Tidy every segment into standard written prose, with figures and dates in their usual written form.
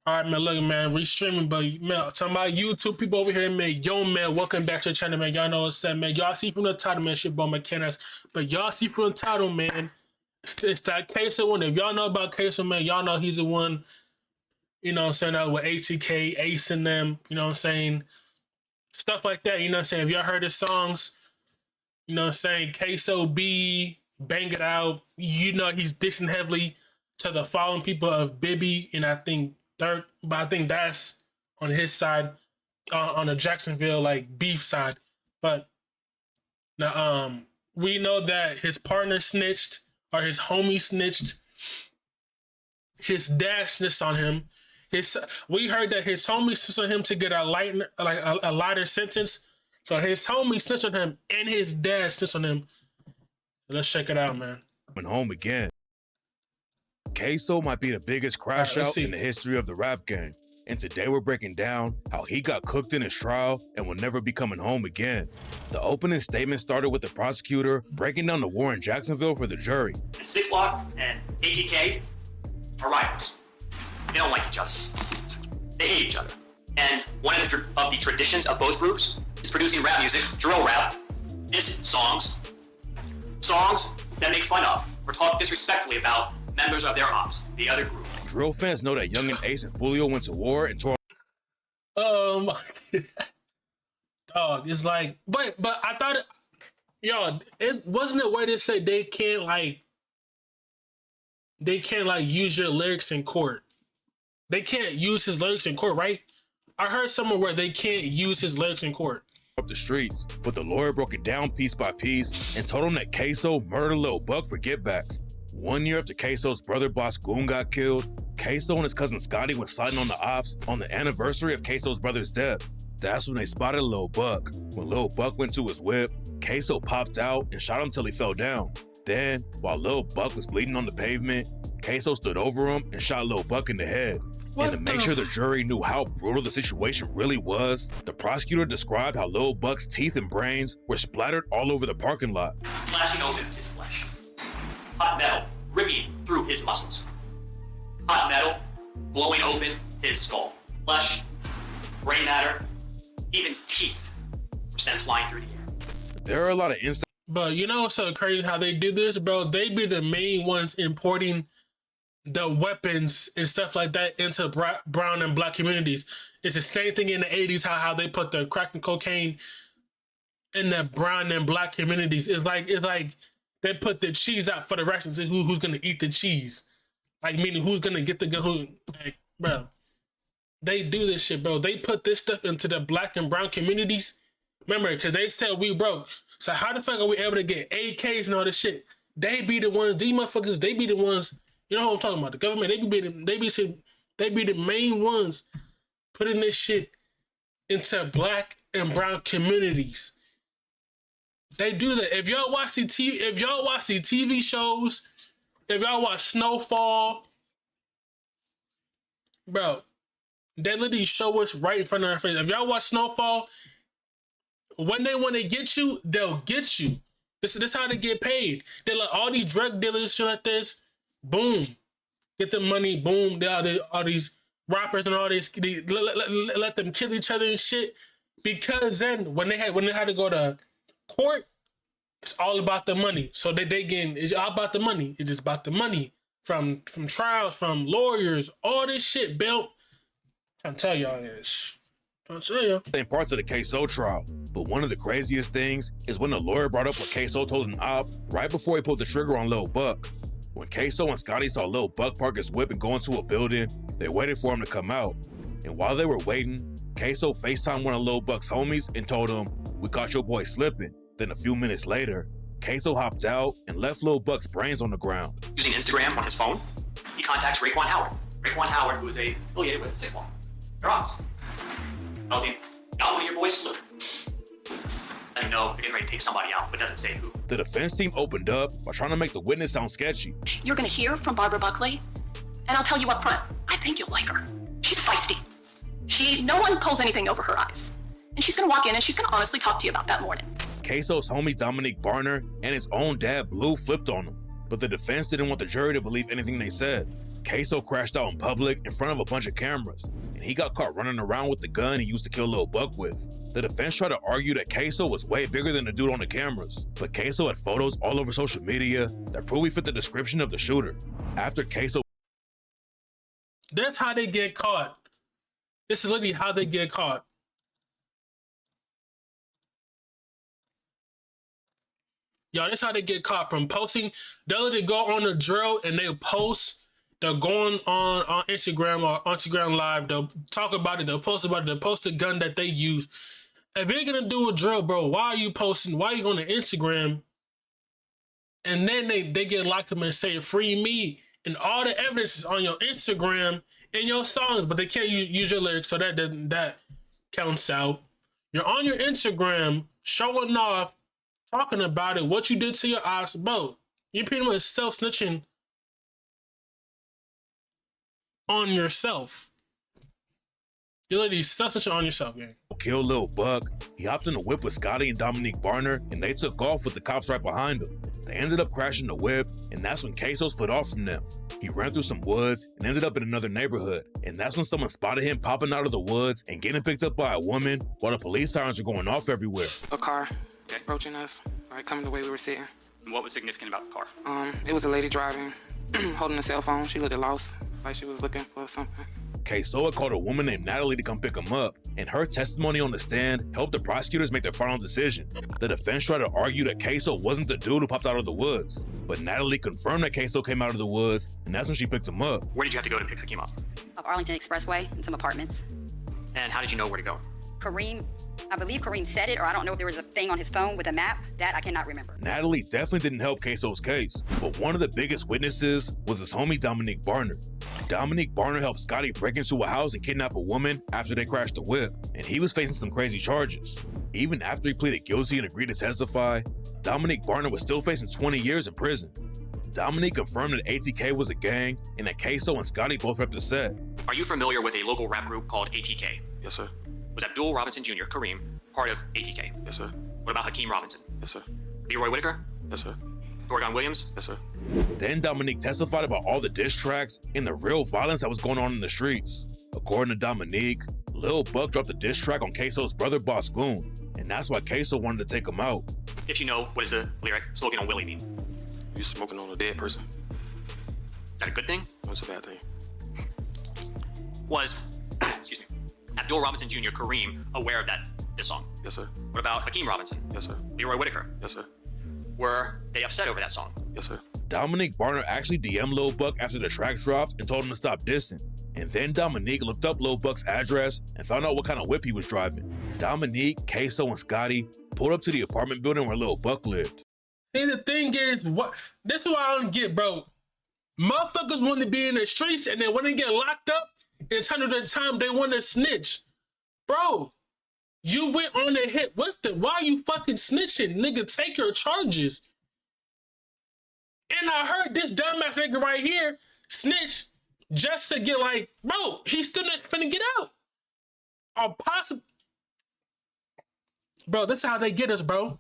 All right, man. Look, man, we streaming, but man, talking about YouTube people over here, man. Yo, man, welcome back to the channel, man. Y'all know what's up, man. Y'all see from the title, man, shit, about mechanics. But y'all see from the title, man, it's that Ksoo one. If y'all know about Ksoo, man, y'all know he's the one. You know what I'm saying? That with ATK, Ace and them. You know what I'm saying? Stuff like that. You know what I'm saying? If y'all heard his songs, you know what I'm saying? Ksoo B, Bang It Out. You know he's dissing heavily to the following people of Bibby, and I think Dirk, but I think that's on his side, on the Jacksonville like beef side. But now, we know that his partner snitched or his homie snitched. His dad snitched on him. We heard that his homie snitched on him to get a lighter sentence. So his homie snitched on him and his dad snitched on him. Let's check it out, man. Went home again. Ksoo might be the biggest crash out in the history of the rap game. And today we're breaking down how he got cooked in his trial and will never be coming home again. The opening statement started with the prosecutor breaking down the war in Jacksonville for the jury. And 6 Block and ATK are rivals. They don't like each other. They hate each other. And one of the traditions of both groups is producing rap music, drill rap, diss songs that make fun of or talk disrespectfully about members of their ops, the other group. Drill fans know that Young and Ace and Fulio went to war and tore. Dog, it's like, but I thought, it wasn't it where they say they can't use your lyrics in court. They can't use his lyrics in court, right? I heard somewhere where they can't use his lyrics in court. Up the streets, but the lawyer broke it down piece by piece and told him that Ksoo murdered Lil Buck for get back. 1 year after Ksoo's brother Boss Goon got killed, Ksoo and his cousin Scotty went sliding on the ops on the anniversary of Ksoo's brother's death. That's when they spotted Lil Buck. When Lil Buck went to his whip, Ksoo popped out and shot him till he fell down. Then, while Lil Buck was bleeding on the pavement, Ksoo stood over him and shot Lil Buck in the head. And to make sure the jury knew how brutal the situation really was, the prosecutor described how Lil Buck's teeth and brains were splattered all over the parking lot. Slashing open his flesh. Hot metal ripping through his muscles. Hot metal blowing open his skull. Flesh, brain matter, even teeth were sent flying through the air. There are a lot of inside. But you know what's so crazy how they do this, bro? They be the main ones importing the weapons and stuff like that into brown and black communities. It's the same thing in the 80s, how they put the crack and cocaine in the brown and black communities. It's like they put the cheese out for the Russians and who's gonna eat the cheese. Like, meaning who's gonna get the gun, like, bro. They do this shit, bro. They put this stuff into the black and brown communities. Remember, because they said we broke. So how the fuck are we able to get AKs and all this shit? They be the ones, these motherfuckers, they be the ones, you know what I'm talking about? The government, they be the main ones putting this shit into black and brown communities. They do that. If y'all watch the TV shows, if y'all watch Snowfall, bro, they literally show us right in front of our face. If y'all watch Snowfall, when they want to get you, they'll get you. This is how they get paid. They let all these drug dealers, shit like this, boom, get the money, boom. They all these rappers and all this, let them kill each other and shit. Because then when they had to go to court, it's all about the money. So they getting, it's all about the money. It's just about the money from trials, from lawyers, all this shit, Bill. I'm trying to tell y'all this. In parts of the Ksoo trial, but one of the craziest things is when the lawyer brought up what Ksoo told an op right before he pulled the trigger on Lil Buck. When Ksoo and Scotty saw Lil Buck park his whip and go into a building, they waited for him to come out. And while they were waiting, Ksoo FaceTimed one of Lil Buck's homies and told him, "We caught your boy slipping." Then a few minutes later, Ksoo hopped out and left Lil Buck's brains on the ground. Using Instagram on his phone, he contacts Raekwon Howard. Raekwon Howard, who is affiliated with 6 Block. They're ops. Tells him, got one of your boys slipping. Let him know they're getting ready to take somebody out, but doesn't say who. The defense team opened up by trying to make the witness sound sketchy. You're gonna hear from Barbara Buckley, and I'll tell you up front, I think you'll like her. She's feisty. No one pulls anything over her eyes. And she's gonna walk in and she's gonna honestly talk to you about that morning. Ksoo's homie Dominique Barner and his own dad Blue flipped on him. but the defense didn't want the jury to believe anything they said. Ksoo crashed out in public in front of a bunch of cameras, and he got caught running around with the gun he used to kill Lil Buck with. The defense tried to argue that Ksoo was way bigger than the dude on the cameras, but Ksoo had photos all over social media that prove he fit the description of the shooter. After Ksoo... That's how they get caught. This is literally how they get caught. Y'all, that's how they get caught, from posting. They'll literally go on the drill and they'll post. They're going on Instagram or Instagram Live. They'll talk about it. They'll post about it. They'll post the gun that they use. If you're going to do a drill, bro, why are you posting? Why are you going to Instagram? And then they get locked up and say, free me. And all the evidence is on your Instagram and your songs, but they can't use your lyrics, so that counts out. You're on your Instagram showing off, talking about it, what you did to your eyes, bro. You're pretty much self-snitching on yourself. You're literally self-snitching on yourself, gang. Killed Lil Buck, he hopped in a whip with Scotty and Dominique Barner, and they took off with the cops right behind them. They ended up crashing the whip, and that's when Ksoo split off from them. He ran through some woods and ended up in another neighborhood, and that's when someone spotted him popping out of the woods and getting picked up by a woman while the police sirens were going off everywhere. A car approaching us, right, coming the way we were sitting. And what was significant about the car? It was a lady driving, holding a cell phone. She looked lost, like she was looking for something. Ksoo had called a woman named Natalie to come pick him up, and her testimony on the stand helped the prosecutors make their final decision. The defense tried to argue that Ksoo wasn't the dude who popped out of the woods, but Natalie confirmed that Ksoo came out of the woods, and that's when she picked him up. Where did you have to go to pick Hakeem up? Up Arlington Expressway in some apartments. And how did you know where to go? I believe Kareem said it, or I don't know if there was a thing on his phone with a map. That I cannot remember. Natalie definitely didn't help Ksoo's case, but one of the biggest witnesses was his homie Dominique Barner. Dominique Barner helped Scotty break into a house and kidnap a woman after they crashed the whip, and he was facing some crazy charges. Even after he pleaded guilty and agreed to testify, Dominique Barner was still facing 20 years in prison. Dominique confirmed that ATK was a gang and that Ksoo and Scotty both repped the set. Are you familiar with a local rap group called ATK? Yes, sir. Was Abdul Robinson Jr., Kareem, part of ATK? Yes, sir. What about Hakeem Robinson? Yes, sir. Leroy Whitaker? Yes, sir. Thorgon Williams? Yes, sir. Then Dominique testified about all the diss tracks and the real violence that was going on in the streets. According to Dominique, Lil Buck dropped a diss track on Ksoo's brother Boss Goon, and that's why Ksoo wanted to take him out. If you know, what does the lyric "smoking on Willie" mean? You smoking on a dead person? Is that a good thing? What's a bad thing? Was, excuse me, Abdul Robinson Jr., Kareem, aware of this song? Yes, sir. What about Hakeem Robinson? Yes, sir. Leroy Whitaker? Yes, sir. Were they upset over that song? Yes, sir. Dominique Barner actually DM'd Lil Buck after the track dropped and told him to stop dissing. And then Dominique looked up Lil Buck's address and found out what kind of whip he was driving. Dominique, Ksoo, and Scotty pulled up to the apartment building where Lil Buck lived. See, the thing is, this is what I don't get, bro. Motherfuckers want to be in the streets, and then when they get locked up, it's 100 of the time they want to snitch. Bro, you went on a hit with it. Why are you fucking snitching? Nigga, take your charges. And I heard this dumbass nigga right here snitch just to get like, bro, he's still not finna get out. Or possible. Bro, this is how they get us, bro.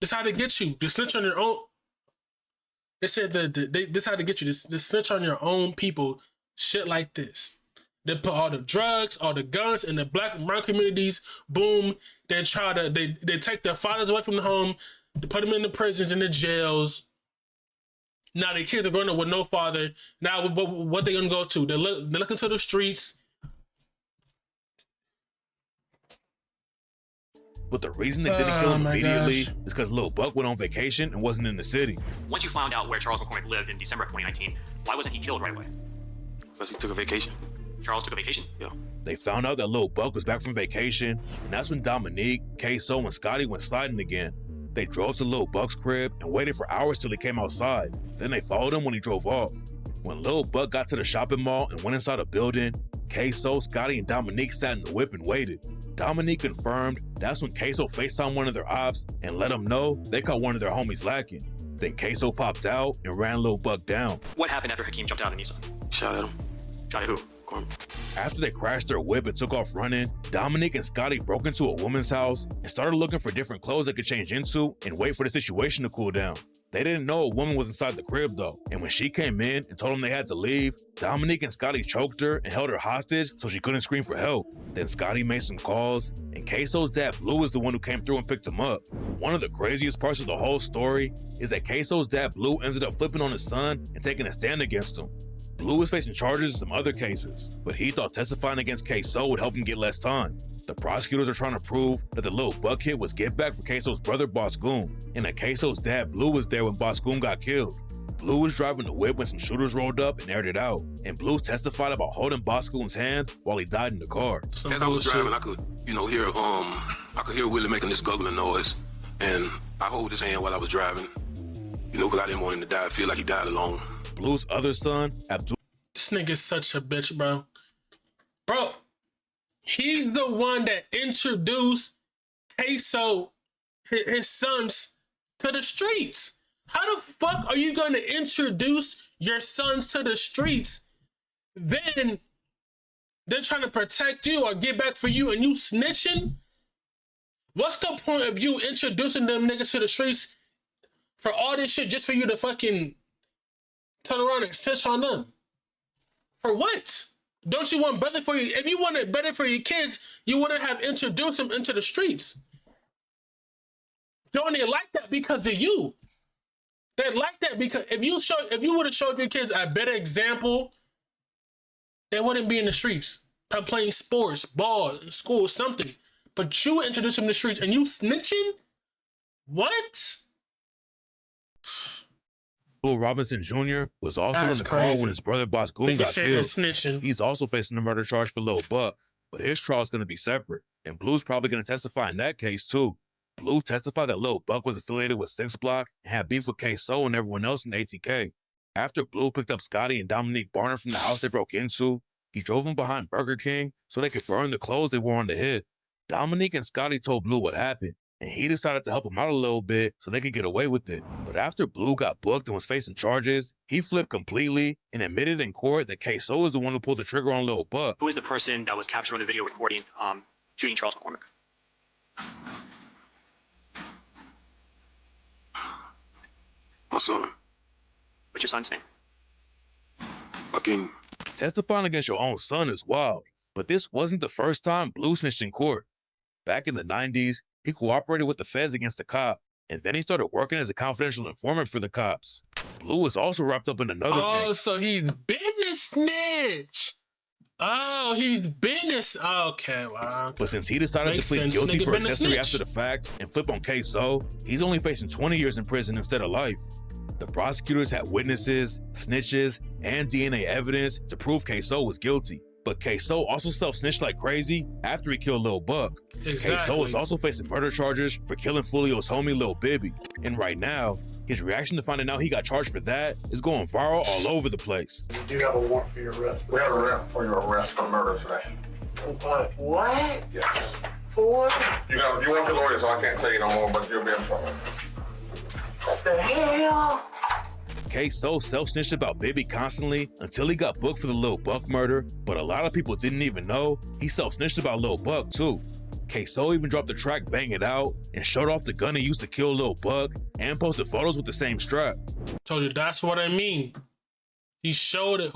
This is how they get you. To snitch on your own. They said this is how they get you. To snitch on your own people. Shit like this. They put all the drugs, all the guns in the black and brown communities. Boom. They take their fathers away from the home. They put them in the prisons and the jails. Now the kids are growing up with no father. Now what they gonna go to? They look into the streets. But the reason they didn't kill him immediately is because Lil Buck went on vacation and wasn't in the city. Once you found out where Charles McCormick lived in December of 2019, why wasn't he killed right away? Because he took a vacation. Charles took a vacation? Yeah. They found out that Lil Buck was back from vacation, and that's when Dominique, Ksoo, and Scotty went sliding again. They drove to Lil Buck's crib and waited for hours till he came outside. Then they followed him when he drove off. When Lil Buck got to the shopping mall and went inside a building, Ksoo, Scotty, and Dominique sat in the whip and waited. Dominique confirmed that's when Ksoo FaceTimed one of their ops and let them know they caught one of their homies lacking. Then Ksoo popped out and ran Lil Buck down. What happened after Hakeem jumped out of the Nissan? Shot at him. Shot at who? After they crashed their whip and took off running, Dominique and Scotty broke into a woman's house and started looking for different clothes they could change into and wait for the situation to cool down. They didn't know a woman was inside the crib though, and when she came in and told them they had to leave, Dominique and Scotty choked her and held her hostage so she couldn't scream for help. Then Scotty made some calls, and Ksoo's dad Blue is the one who came through and picked him up. One of the craziest parts of the whole story is that Ksoo's dad Blue ended up flipping on his son and taking a stand against him. Blue is facing charges in some other cases, but he thought testifying against Ksoo would help him get less time. The prosecutors are trying to prove that the little buck hit was get back for Ksoo's brother Boss Goon, and that Ksoo's dad Blue was there when Boss Goon got killed. Blue was driving the whip when some shooters rolled up and aired it out, and Blue testified about holding Boss Goon's hand while he died in the car. As I was driving, I could, hear Willie making this guggling noise, and I hold his hand while I was driving, because I didn't want him to die. I feel like he died alone. Blue's other son, Abdul. This nigga's such a bitch, bro. Bro, he's the one that introduced Ksoo, his sons, to the streets. How the fuck are you going to introduce your sons to the streets? Then they're trying to protect you or get back for you and you snitching? What's the point of you introducing them niggas to the streets for all this shit just for you to fucking turn around and snitch on them? For what? Don't you want better for you? If you wanted better for your kids, you wouldn't have introduced them into the streets. Don't they like that because of you? They like that because if you would have showed your kids a better example, they wouldn't be in the streets playing sports, ball, school, something. But you introduce them to the streets and you snitching? What? Bill Robinson Jr. was also in the car when his brother Boss Goon got killed. He's also facing a murder charge for Lil Buck, but his trial is going to be separate, and Blue's probably going to testify in that case too. Blue testified that Lil Buck was affiliated with 6 Block and had beef with Ksoo and everyone else in ATK. After Blue picked up Scotty and Dominique Barner from the house they broke into, he drove them behind Burger King so they could burn the clothes they wore on the hit. Dominique and Scotty told Blue what happened, and he decided to help him out a little bit so they could get away with it. But after Blue got booked and was facing charges, he flipped completely and admitted in court that Ksoo is the one who pulled the trigger on Lil Buck. Who is the person that was captured on the video recording shooting Charles McCormick? My son. What's your son's name? Fucking. Testifying against your own son is wild, but this wasn't the first time Blue snitched in court. Back in the 90s, he cooperated with the feds against the cop, and then he started working as a confidential informant for the cops. Blue was also wrapped up in another case. Oh, so he's been a snitch. Oh, he's been this. Okay, wow. But since he decided to plead guilty for accessory after the fact and flip on Ksoo, he's only facing 20 years in prison instead of life. The prosecutors had witnesses, snitches, and DNA evidence to prove Ksoo was guilty. But Ksoo also self-snitched like crazy after he killed Lil Buck. Exactly. Ksoo is also facing murder charges for killing Fulio's homie Lil Bibby. And right now, his reaction to finding out he got charged for that is going viral all over the place. You do have a warrant for your arrest. We have a warrant for your arrest for murder today. What? Yes. For? You want your lawyer, so I can't tell you no more, but you'll be in trouble. What the hell? Ksoo self-snitched about Bibby constantly until he got booked for the Lil Buck murder, but a lot of people didn't even know he self-snitched about Lil Buck too. Ksoo even dropped the track Bang It Out and showed off the gun he used to kill Lil Buck and posted photos with the same strap. Told you, that's what I mean. He showed it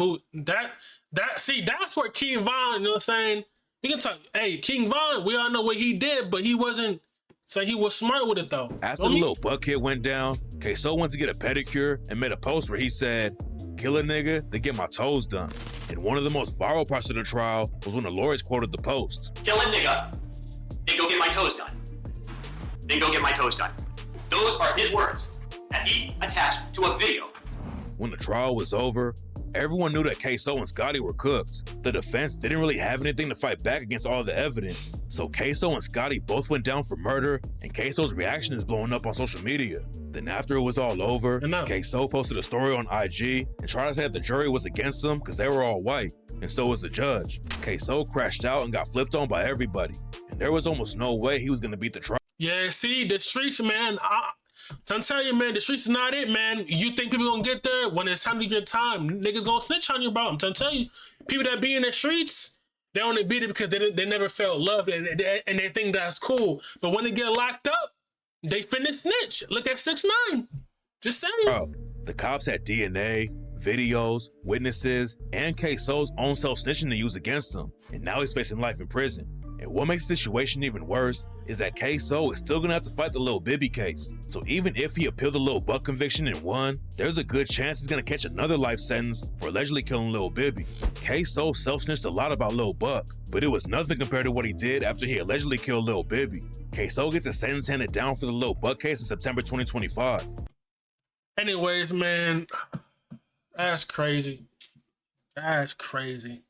that's where King Von, you know what I'm saying? We can talk, hey, King Von, we all know what he did, but he wasn't, so he was smart with it though. After the Lil Buck hit went down, Ksoo went to get a pedicure and made a post where he said, "Kill a nigga, then get my toes done." And one of the most viral parts of the trial was when the lawyers quoted the post. Kill a nigga, then go get my toes done. Then go get my toes done. Those are his words that he attached to a video. When the trial was over, everyone knew that Ksoo and Scotty were cooked. The defense didn't really have anything to fight back against all the evidence. So Ksoo and Scotty both went down for murder, and Ksoo's reaction is blowing up on social media. Then after it was all over, Ksoo posted a story on IG and tried to say that the jury was against him because they were all white, and so was the judge. Ksoo crashed out and got flipped on by everybody, and there was almost no way he was going to beat the trial. Yeah, see, the streets, man, I'm telling you, man, the streets is not it, man. You think people gonna get there when it's time to get time? Niggas gonna snitch on you, bro. I'm trying to tell you, people that be in the streets, they only beat it because they never felt loved and they think that's cool. But when they get locked up, they finna snitch. Look at 6ix9ine. Just saying. Bro, the cops had DNA, videos, witnesses, and Ksoo's own self-snitching to use against him, and now he's facing life in prison. And what makes the situation even worse is that Ksoo is still gonna have to fight the Lil Bibby case. So even if he appealed the Lil Buck conviction and won, there's a good chance he's gonna catch another life sentence for allegedly killing Lil Bibby. Ksoo self-snitched a lot about Lil Buck, but it was nothing compared to what he did after he allegedly killed Lil Bibby. Ksoo gets a sentence handed down for the Lil Buck case in September 2025. Anyways, man, that's crazy. That's crazy.